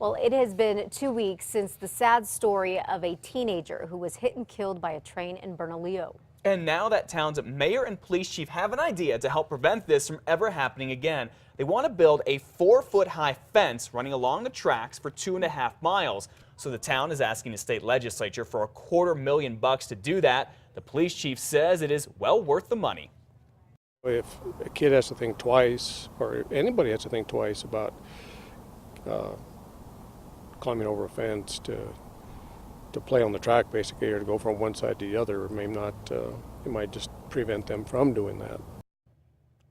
Well, it has been 2 weeks since the sad story of a teenager who was hit and killed by a train in Bernalillo. And now that town's mayor and police chief have an idea to help prevent this from ever happening again. They want to build a 4-foot-high fence running along the tracks for 2.5 miles. So the town is asking the state legislature for $250,000 to do that. The police chief says it is well worth the money. If a kid has to think twice, or anybody has to think twice about climbing over a fence to play on the track, basically, or to go from one side to the other, it may not, it might just prevent them from doing that.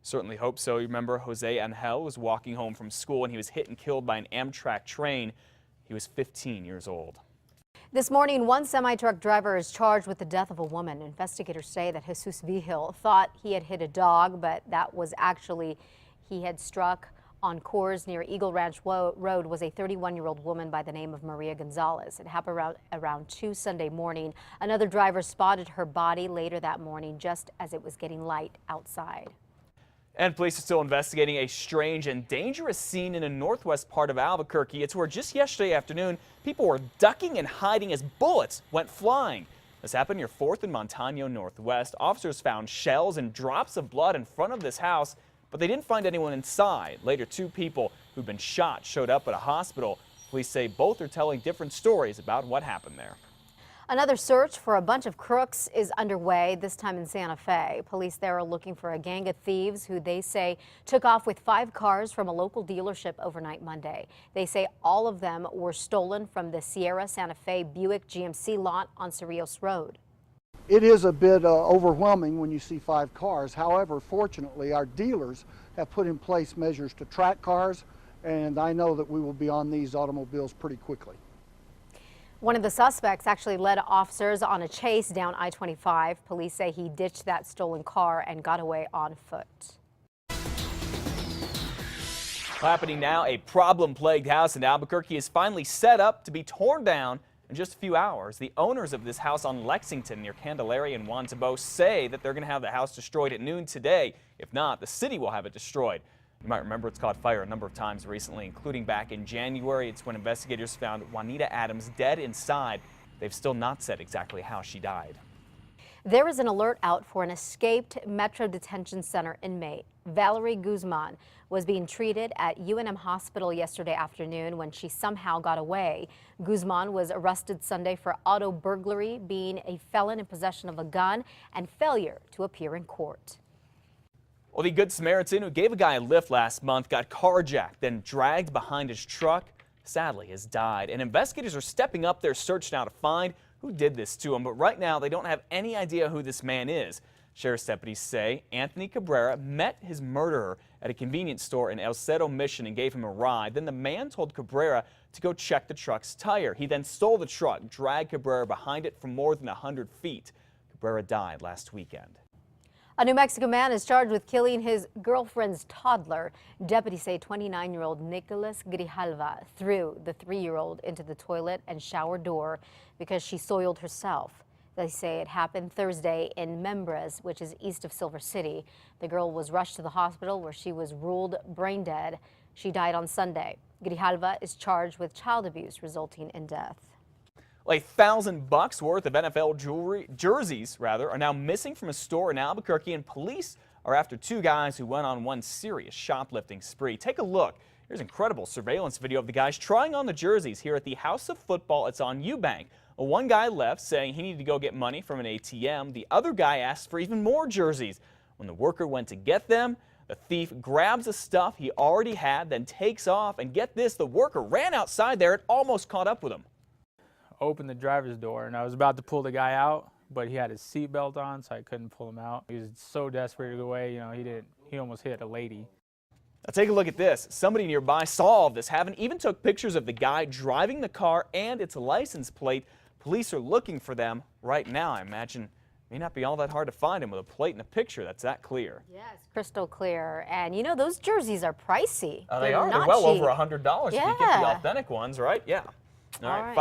Certainly hope so. You remember Jose Angel was walking home from school and he was hit and killed by an Amtrak train. He was 15 years old. This morning, one semi-truck driver is charged with the death of a woman. Investigators say that Jesus Vigil thought he had hit a dog, but that was actually he had struck on Coors near Eagle Ranch Road was a 31-year-old woman by the name of Maria Gonzalez. It happened around 2 Sunday morning. Another driver spotted her body later that morning just as it was getting light outside. And police are still investigating a strange and dangerous scene in the northwest part of Albuquerque. It's where just yesterday afternoon, people were ducking and hiding as bullets went flying. This happened near 4th and Montano Northwest. Officers found shells and drops of blood in front of this house, but they didn't find anyone inside. Later, 2 people who'd been shot showed up at a hospital. Police say both are telling different stories about what happened there. Another search for a bunch of crooks is underway, this time in Santa Fe. Police there are looking for a gang of thieves who they say took off with 5 cars from a local dealership overnight Monday. They say all of them were stolen from the Sierra Santa Fe Buick GMC lot on Cerrillos Road. It is a bit overwhelming when you see 5 cars. However, fortunately, our dealers have put in place measures to track cars, and I know that we will be on these automobiles pretty quickly. One of the suspects actually led officers on a chase down I-25. Police say he ditched that stolen car and got away on foot. Happening now, a problem-plagued house in Albuquerque is finally set up to be torn down in just a few hours. The owners of this house on Lexington near Candelaria and Juan-Tabo say that they're going to have the house destroyed at noon today. If not, the city will have it destroyed. You might remember it's caught fire a number of times recently, including back in January. It's when investigators found Juanita Adams dead inside. They've still not said exactly how she died. There is an alert out for an escaped Metro Detention Center inmate. Valerie Guzman was being treated at UNM Hospital yesterday afternoon when she somehow got away. Guzman was arrested Sunday for auto burglary, being a felon in possession of a gun, and failure to appear in court. Well, the Good Samaritan who gave a guy a lift last month got carjacked, then dragged behind his truck, sadly has died. And investigators are stepping up their search now to find who did this to him. But right now, they don't have any idea who this man is. Sheriff's deputies say Anthony Cabrera met his murderer at a convenience store in El Cerro Mission and gave him a ride. Then the man told Cabrera to go check the truck's tire. He then stole the truck, dragged Cabrera behind it for more than 100 feet. Cabrera died last weekend. A New Mexico man is charged with killing his girlfriend's toddler. Deputies say 29-year-old Nicholas Grijalva threw the 3-year-old into the toilet and shower door because she soiled herself. They say it happened Thursday in Membres, which is east of Silver City. The girl was rushed to the hospital where she was ruled brain dead. She died on Sunday. Grijalva is charged with child abuse resulting in death. $1,000 worth of NFL jerseys are now missing from a store in Albuquerque, and police are after 2 guys who went on one serious shoplifting spree. Take a look. Here's incredible surveillance video of the guys trying on the jerseys here at the House of Football. It's on Eubank. One guy left saying he needed to go get money from an ATM. The other guy asked for even more jerseys. When the worker went to get them, the thief grabs the stuff he already had, then takes off. And get this, the worker ran outside there and almost caught up with him. Opened the driver's door and I was about to pull the guy out, but he had his seatbelt on, so I couldn't pull him out. He was so desperate to get away, you know, he almost hit a lady. Now take a look at this. Somebody nearby saw all of this, even took pictures of the guy driving the car and its license plate. Police are looking for them right now. I imagine it may not be all that hard to find him with a plate and a picture that's that clear. Yes, crystal clear. And you know, those jerseys are pricey. They are. They're well over $100 if you get the authentic ones, right? Yeah. All right.